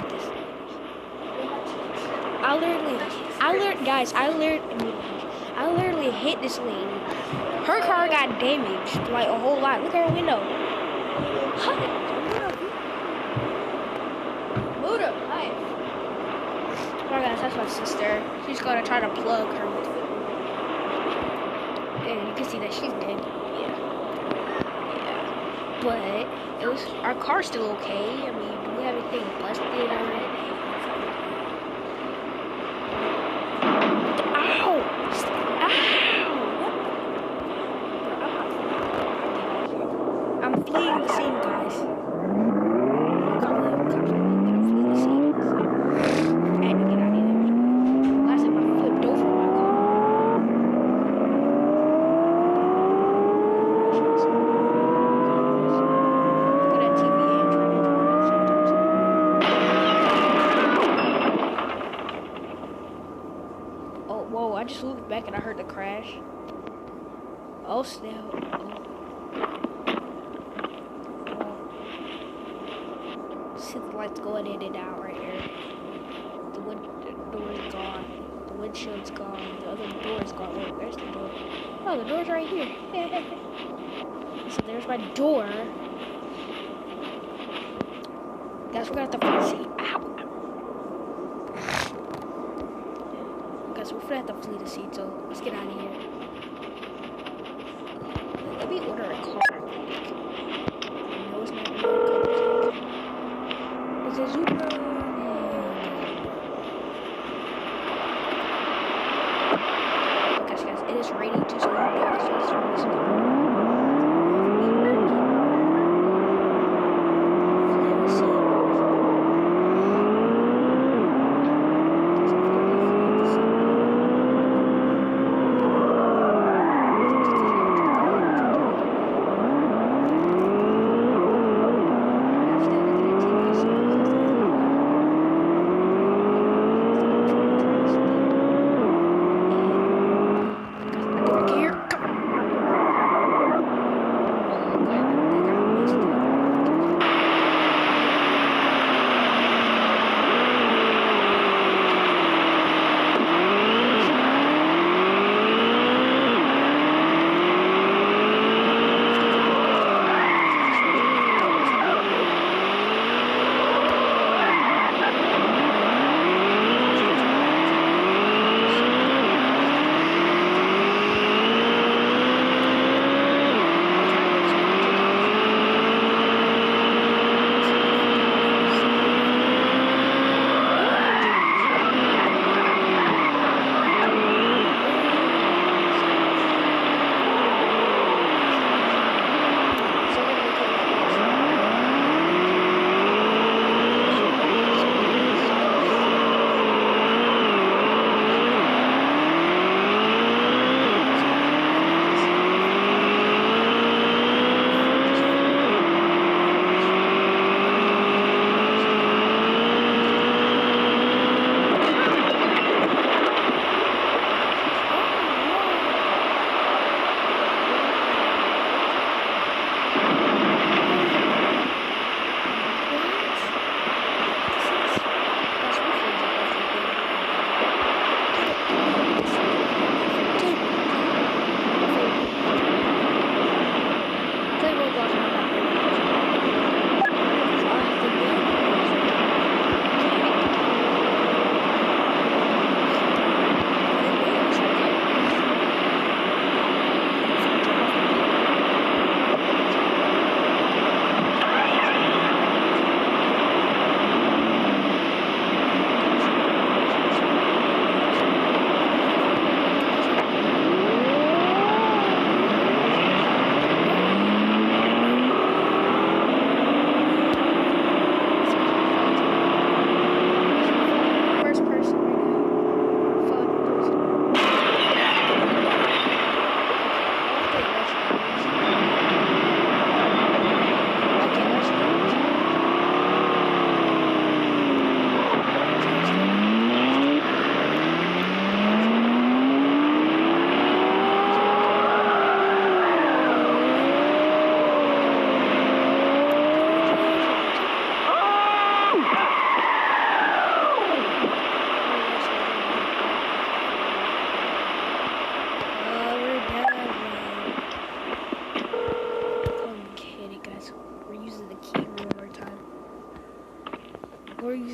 this. I literally hit this lady. Her car got damaged, like a whole lot. Look at her window. Hi. Buddha, hi. Oh my gosh, that's my sister. She's gonna try to plug her with it. And you can see that she's dead. Yeah. But our car's still okay. I mean, do we have anything busted already? Ow! I'm fleeing the scene, guys. I'm fleeing the scene. I had to get out of here. Last time I flipped over my car. Look at that TV and trying to turn it sometimes. Oh, whoa, I just looked back and I heard the crash. Oh, snap. See the lights going in and out right here. The door is gone. The windshield's gone. The other door is gone. Wait, where's the door? Oh, the door's right here. So there's my door. Guys, we're gonna have to flee the scene. Ow! Guys, we're gonna have to flee the scene, so let's get out of here. Let me order a car. No, it's not really good. It's a Supra. Okay, guys, it is raining too, so we don't have to start this video.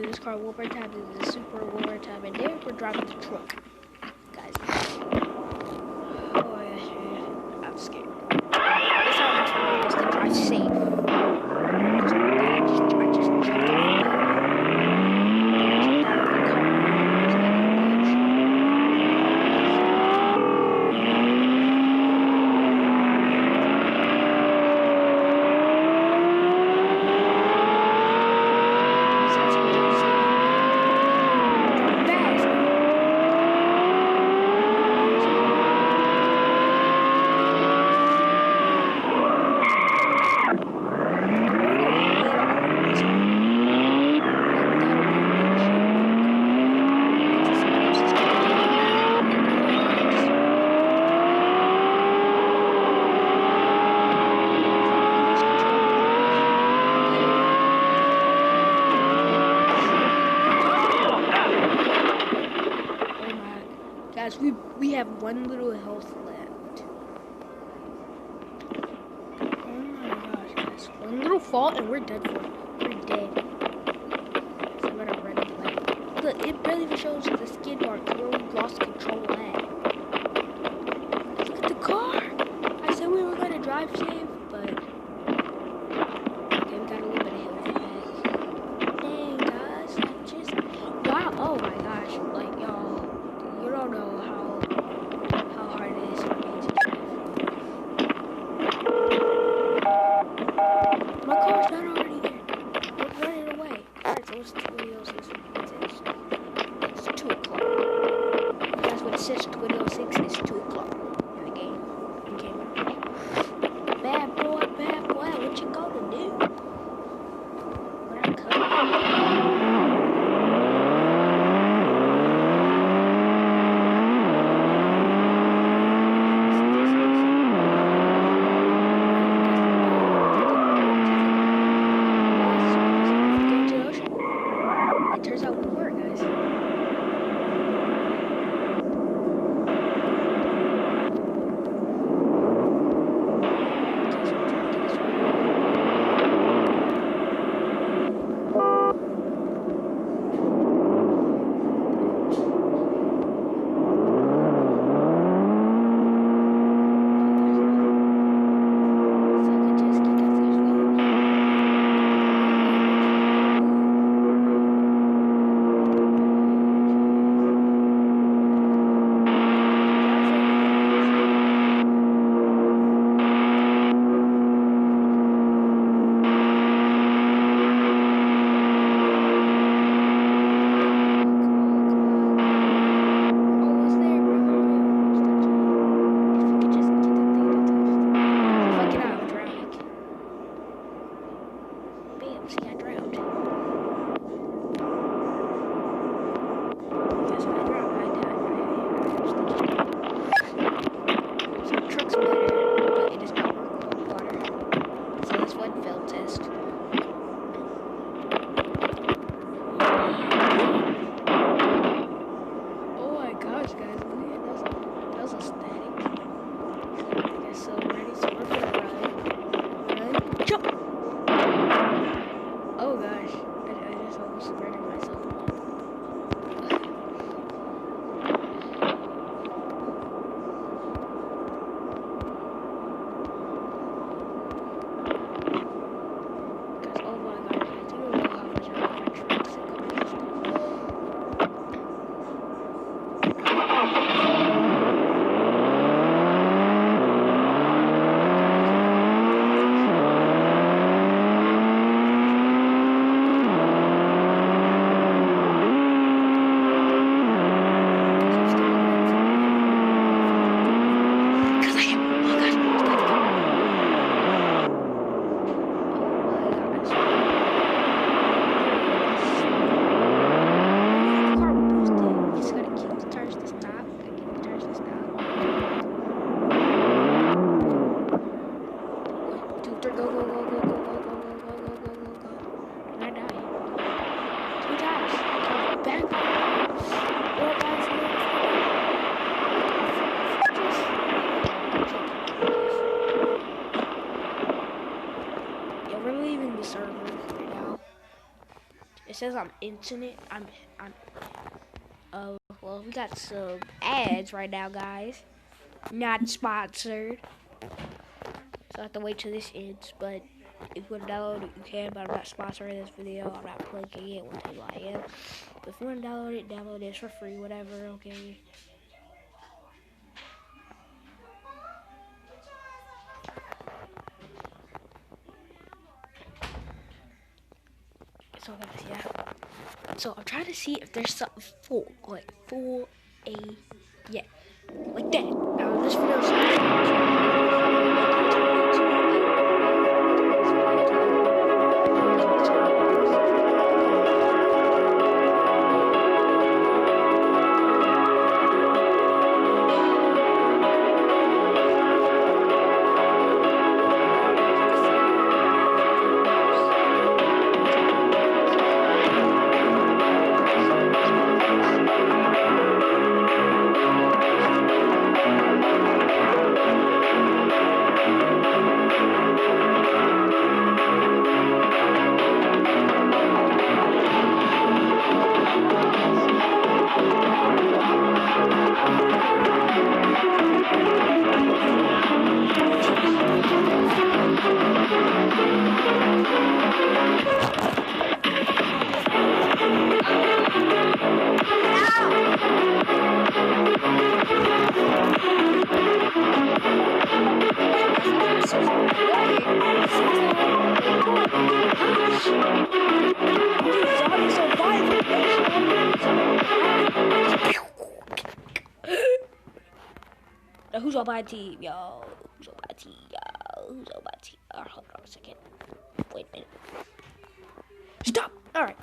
using this car one more time. This is super one more time, and then we're driving the truck, guys. Oh my gosh, man. I'm scared. This time I'm trying just to drive safe. I just jumped off the guys, we have one little health left. Oh my gosh, guys. One little fall and we're dead for. We're dead. So I better run it away. Look, it barely even shows the skid marks where we lost control at. Look at the car! I said we were gonna drive safe, but okay, we got a little bit of health back. Dang guys, I just wow, oh my gosh, like y'all. You don't know how hard it is for me to drive. My car's not already there. It's running away. Alright, so what's the video says? It's 2 o'clock. That's what it says. 2006 is 2 o'clock in the game. Okay. Bad boy, what you gonna do? When I'm coming. Turns out we were, guys. says I'm internet. Well, we got some ads right now, guys. Not sponsored. So I have to wait till this ends. But if you want to download it, you can. But I'm not sponsoring this video. I'm not plugging it. We'll tell you I am. But if you want to download it for free, whatever, okay. So guys, yeah. So I'm trying to see if there's something full A, yeah, like that. Now this video is who's on my team, yo? Who's on my team, yo? Who's on my team? Hold on a second. Wait a minute. Stop! Alright.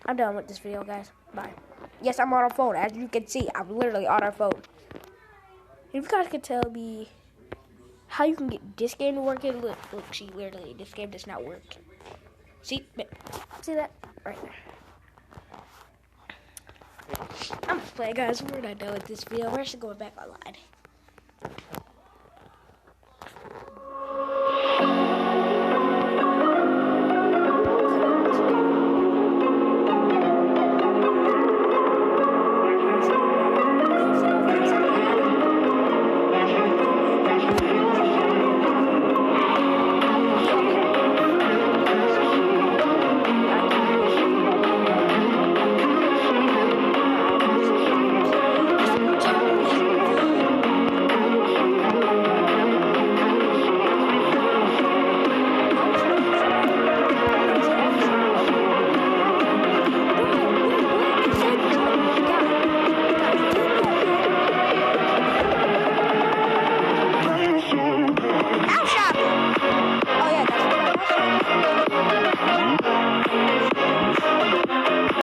I'm done with this video, guys. Bye. Yes, I'm on our phone. As you can see, I'm literally on our phone. If you guys could tell me how you can get this game to work, look, see, literally, this game does not work. See that? Right there. I'm just playing, guys. We're not done with this video. We're actually going back online.